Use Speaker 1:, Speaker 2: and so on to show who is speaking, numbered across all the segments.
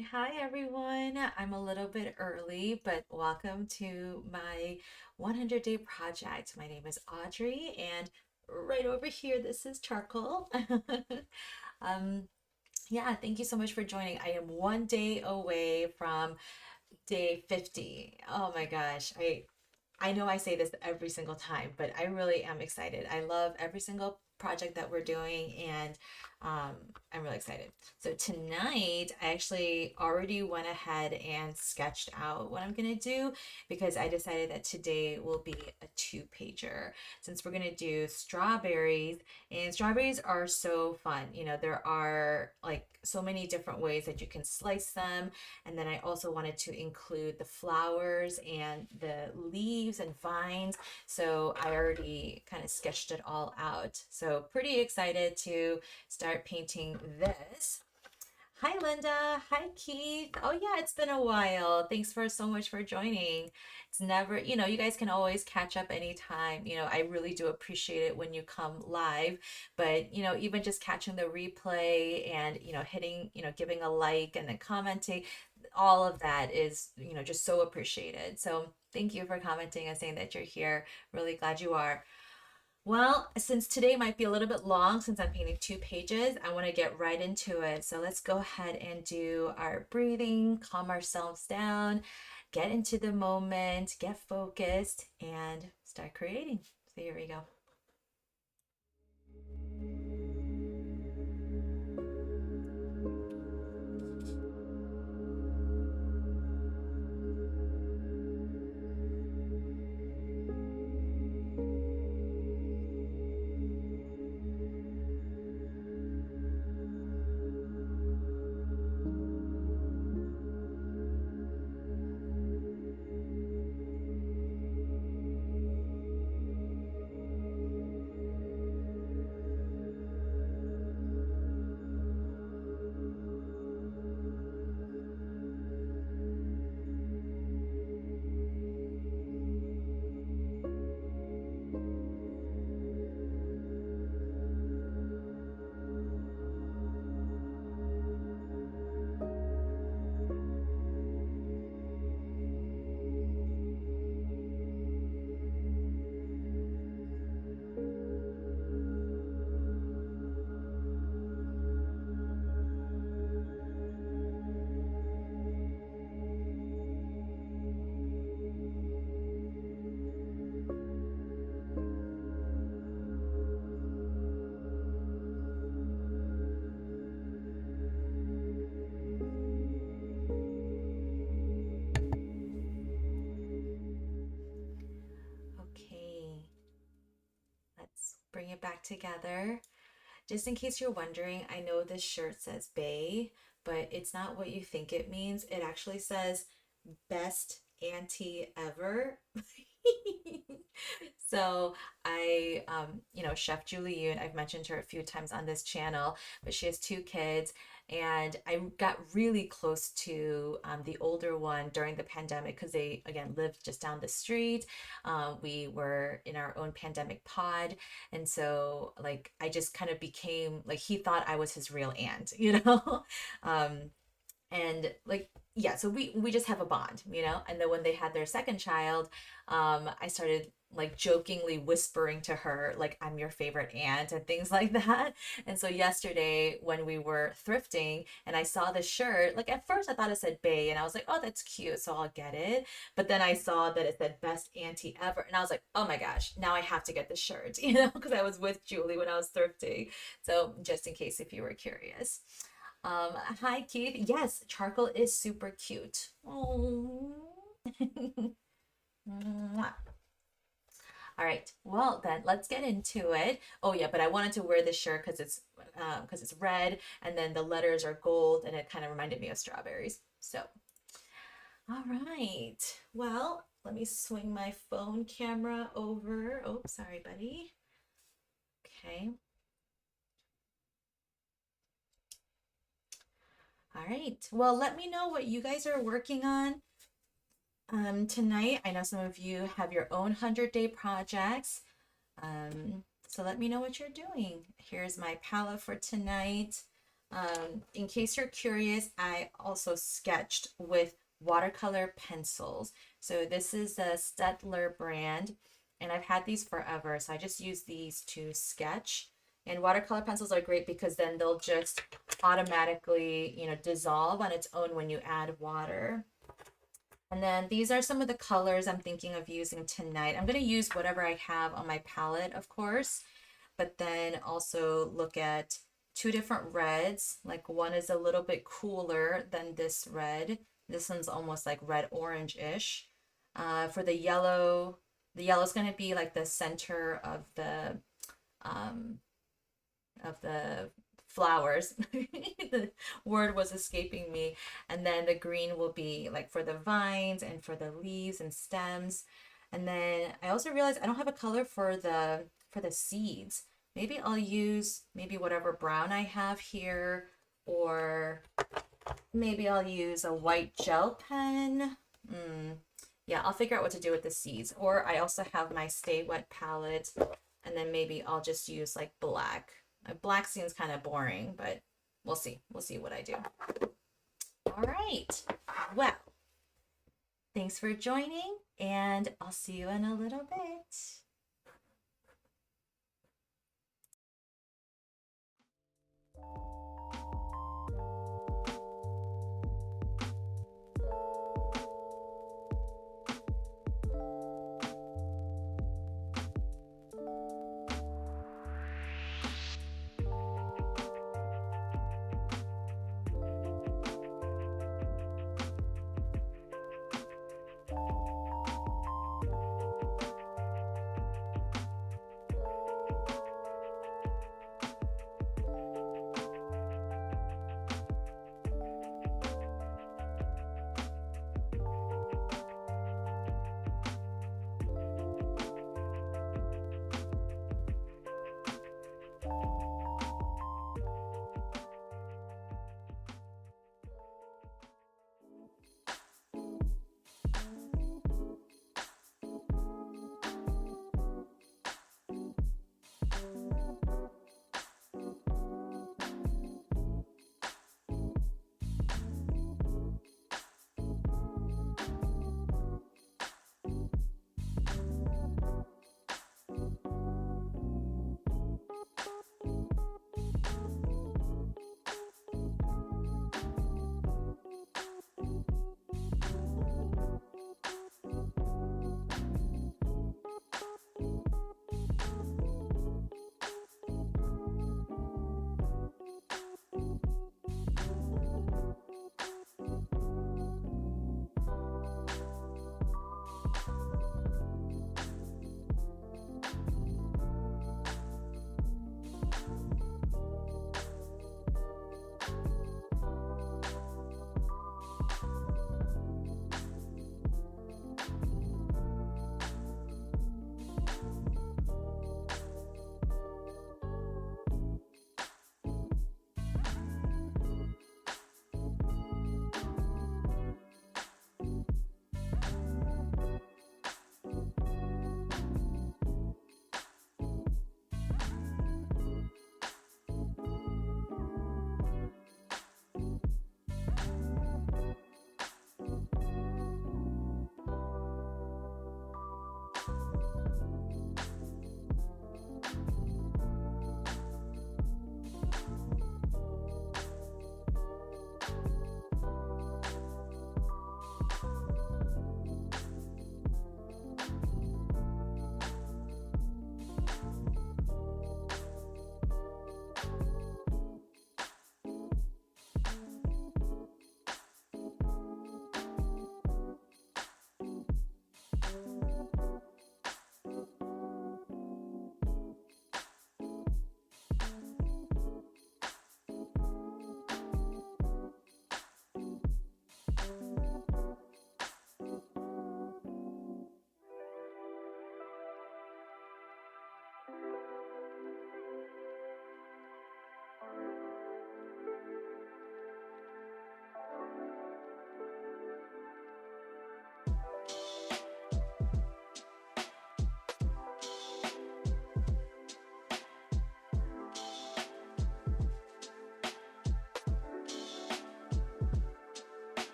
Speaker 1: right. Hi, everyone. I'm a little bit early, but welcome to my 100-day project. My name is Audrey, and right over here, this is Charcoal. Um, yeah, thank you so much for joining. I am 1 day away from day 50. Oh my gosh. I know I say this every single time, but I really am excited. I love every single project that we're doing, and um, I'm really excited. So tonight, I actually already went ahead and sketched out what I'm gonna do because I decided that today will be a two-pager since we're gonna do strawberries, and strawberries are so fun. There are like so many different ways that you can slice them, and then I also wanted to include the flowers and the leaves and vines. So I already kind of sketched it all out. So pretty excited to start painting this. Hi, Linda. Hi, Keith. Oh, yeah, it's been a while. Thanks for so much for joining. It's never, you guys can always catch up anytime. I really do appreciate it when you come live, but, even just catching the replay and, hitting, giving a like and then commenting, all of that is, just so appreciated. So thank you for commenting and saying that you're here. Really glad you are. Well, since today might be a little bit long since I'm painting two pages, I want to get right into it. So let's go ahead and do our breathing, calm ourselves down, get into the moment, get focused, and start creating. So here we go. Okay, let's bring it back together. Just in case you're wondering, I know this shirt says Bay, but it's not what you think it means. It actually says best auntie ever. So Chef Julie Yoon, I've mentioned her a few times on this channel, but she has two kids, and I got really close to the older one during the pandemic because they again lived just down the street. We were in our own pandemic pod, and so like I just kind of became like he thought I was his real aunt. um, and like yeah, so we just have a bond. And then when they had their second child, I started like jokingly whispering to her like I'm your favorite aunt and things like that. And so yesterday when we were thrifting and I saw the shirt, like at first I thought it said Bay and I was like, oh, that's cute, so I'll get it. But then I saw that it said best auntie ever and I was like, oh my gosh, now I have to get the shirt, because I was with Julie when I was thrifting. So just in case if you were curious. Hi, Keith. Yes, charcoal is super cute. Oh. All right. Well, then let's get into it. Oh yeah, but I wanted to wear this shirt because it's red, and then the letters are gold, and it kind of reminded me of strawberries. So, all right. Well, let me swing my phone camera over. Oh, sorry, buddy. Okay. All right. Well, let me know what you guys are working on tonight. I know some of you have your own 100-day projects. So let me know what you're doing. Here's my palette for tonight. In case you're curious, I also sketched with watercolor pencils. So this is a Stettler brand, and I've had these forever. So I just use these to sketch. And watercolor pencils are great because then they'll just automatically, dissolve on its own when you add water. And then these are some of the colors I'm thinking of using tonight. I'm going to use whatever I have on my palette, of course, but then also look at two different reds. Like one is a little bit cooler than this red. This one's almost like red orange-ish. For the yellow is going to be like the center um, of the flowers. The word was escaping me. And then the green will be like for the vines and for the leaves and stems. And then I also realized I don't have a color for the seeds. Maybe I'll use maybe whatever brown I have here, or maybe I'll use a white gel pen. Yeah, I'll figure out what to do with the seeds. Or I also have my Stay Wet palette, and then maybe I'll just use like black. Black seems kind of boring, but we'll see. We'll see what I do. All right. Well, thanks for joining, and I'll see you in a little bit.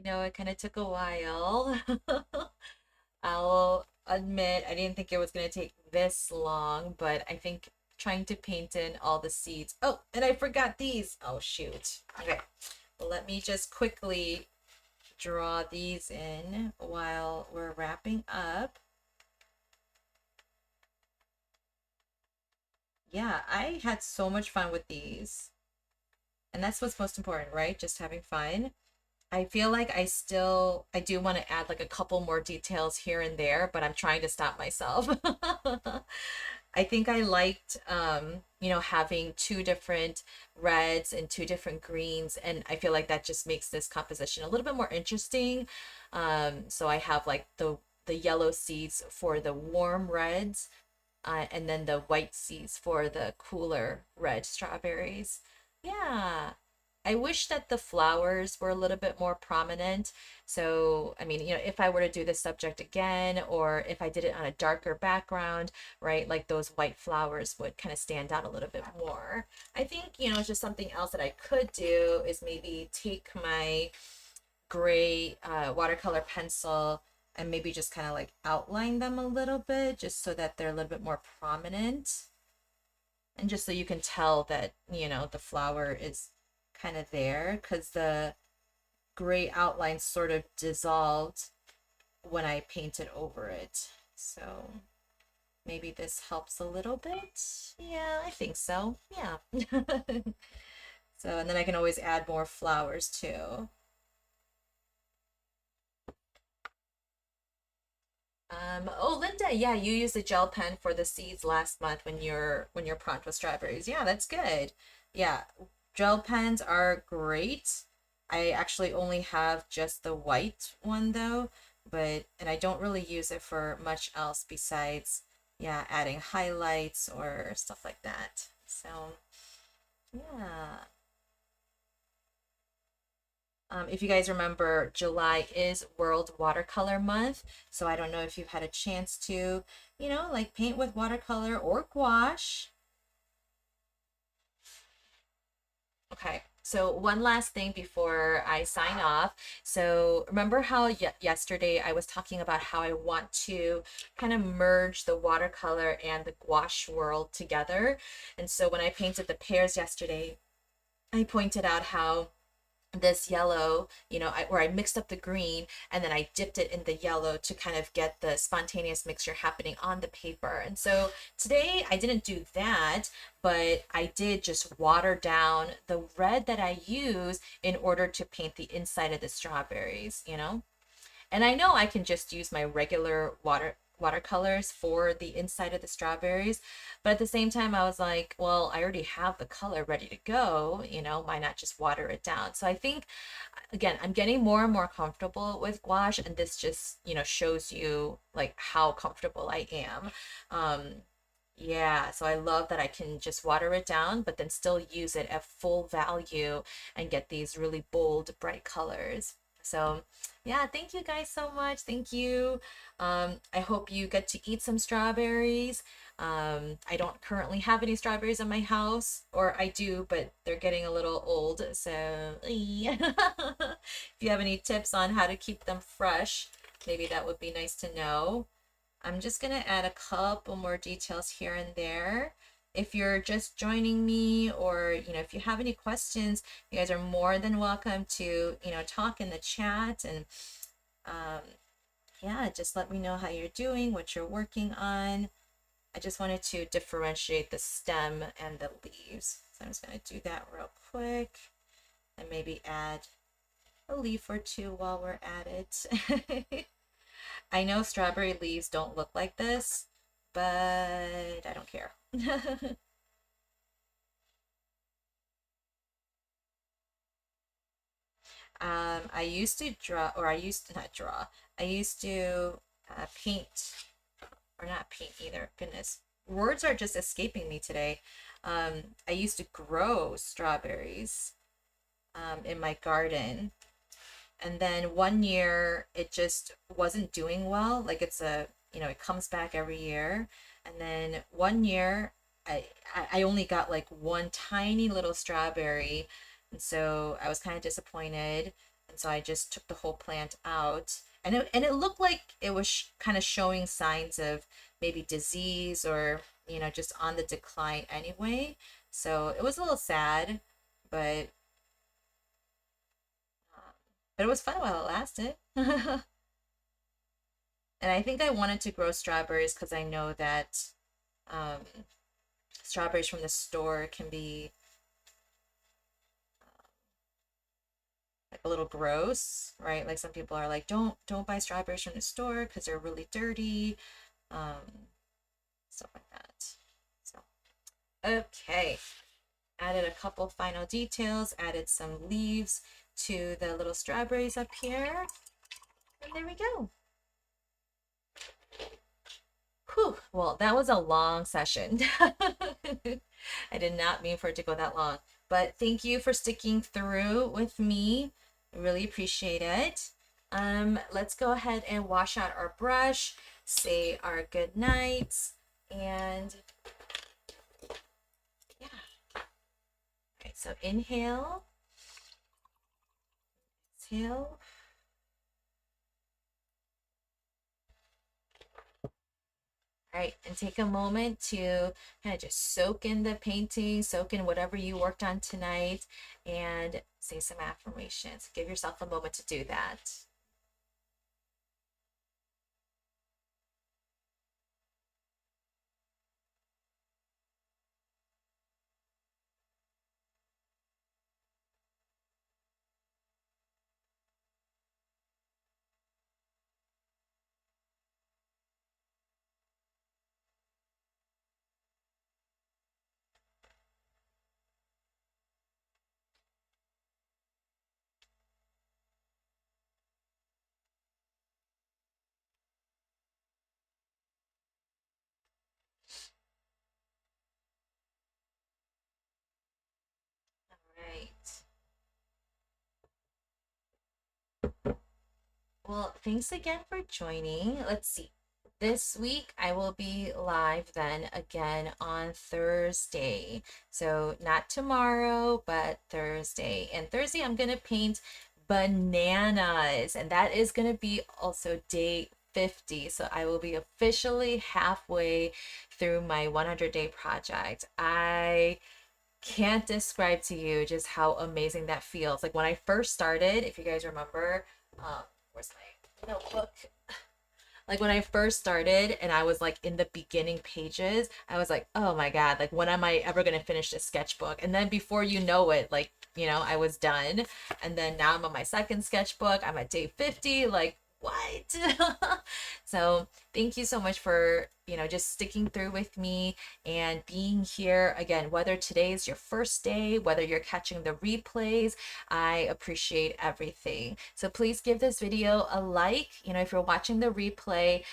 Speaker 1: I know it kind of took a while. I'll admit I didn't think it was going to take this long, but I think trying to paint in all the seeds. Oh, and I forgot these. Oh, shoot. Okay. Well, let me just quickly draw these in while we're wrapping up. Yeah, I had so much fun with these. And that's what's most important, right? Just having fun. I feel like I do want to add like a couple more details here and there, but I'm trying to stop myself. I think I liked, having two different reds and two different greens, and I feel like that just makes this composition a little bit more interesting. So I have like the yellow seeds for the warm reds, and then the white seeds for the cooler red strawberries. Yeah. I wish that the flowers were a little bit more prominent. So, I mean, if I were to do this subject again, or if I did it on a darker background, right, like those white flowers would kind of stand out a little bit more. I think, it's just something else that I could do is maybe take my gray watercolor pencil and maybe just kind of like outline them a little bit just so that they're a little bit more prominent, and just so you can tell that the flower is kind of there, because the gray outline sort of dissolved when I painted over it. So maybe this helps a little bit. Yeah, I think so. Yeah. So, and then I can always add more flowers too. Oh, Linda, yeah, you used a gel pen for the seeds last month when your prompt was strawberries. Yeah, that's good. Yeah, gel pens are great. I actually only have just the white one though, and I don't really use it for much else besides, yeah, adding highlights or stuff like that. So, yeah. If you guys remember, July is World Watercolor Month. So I don't know if you've had a chance to, like paint with watercolor or gouache. Okay. So one last thing before I sign off. So remember how yesterday I was talking about how I want to kind of merge the watercolor and the gouache world together. And so when I painted the pears yesterday, I pointed out how this yellow, where I mixed up the green and then I dipped it in the yellow to kind of get the spontaneous mixture happening on the paper. And so today I didn't do that, but I did just water down the red that I use in order to paint the inside of the strawberries. And I know I can just use my regular watercolors for the inside of the strawberries, but at the same time I was like, well, I already have the color ready to go, why not just water it down? So I think, again, I'm getting more and more comfortable with gouache, and this just, shows you like how comfortable I am. Yeah, so I love that I can just water it down, but then still use it at full value and get these really bold, bright colors. So, yeah, thank you guys so much. Thank you. I hope you get to eat some strawberries. I don't currently have any strawberries in my house, or I do, but they're getting a little old. So, if you have any tips on how to keep them fresh, maybe that would be nice to know. I'm just going to add a couple more details here and there. If you're just joining me, or, if you have any questions, you guys are more than welcome to, talk in the chat, and um, yeah, just let me know how you're doing, what you're working on. I just wanted to differentiate the stem and the leaves. So I'm just going to do that real quick and maybe add a leaf or two while we're at it. I know strawberry leaves don't look like this, but I don't care. I used to draw, or I used to not draw. I used to paint, or not paint either. Goodness, words are just escaping me today. I used to grow strawberries in my garden, and then one year it just wasn't doing well. Like it comes back every year. And then one year I only got like one tiny little strawberry, and so I was kind of disappointed. And so I just took the whole plant out, and it looked like it was kind of showing signs of maybe disease or, just on the decline anyway. So it was a little sad, but it was fun while it lasted. And I think I wanted to grow strawberries because I know that um, strawberries from the store can be like a little gross, right? Like some people are like, don't buy strawberries from the store because they're really dirty, um, stuff like that. So okay, added a couple final details, added some leaves to the little strawberries up here, and there we go. Whew, well, that was a long session. I did not mean for it to go that long, but thank you for sticking through with me. I really appreciate it. Let's go ahead and wash out our brush, say our good nights, and yeah. All right, so inhale, exhale. All right, and take a moment to kind of just soak in the painting, soak in whatever you worked on tonight, and say some affirmations. Give yourself a moment to do that. All right. Well, thanks again for joining. Let's see. This week I will be live then again on Thursday. So not tomorrow, but Thursday. And Thursday I'm going to paint bananas, and that is going to be also day 50. So I will be officially halfway through my 100-day project. I can't describe to you just how amazing that feels. Like when I first started, if you guys remember, where's my notebook? Like when I first started and I was like in the beginning pages, I was like, oh my God, like when am I ever going to finish this sketchbook? And then before you know it, like, I was done. And then now I'm on my second sketchbook. I'm at day 50. Like, what? So thank you so much for, just sticking through with me and being here again, whether today's your first day, whether you're catching the replays. I appreciate everything. So please give this video a like. If you're watching the replay,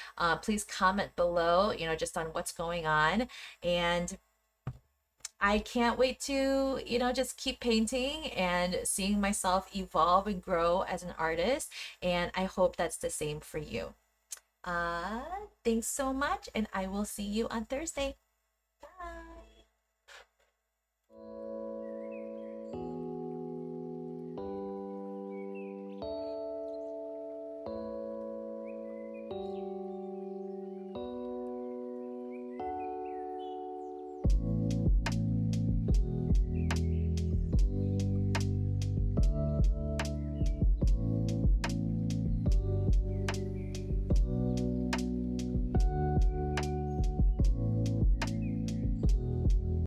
Speaker 1: please comment below, just on what's going on. And I can't wait to, just keep painting and seeing myself evolve and grow as an artist. And I hope that's the same for you. Thanks so much, and I will see you on Thursday. Bye.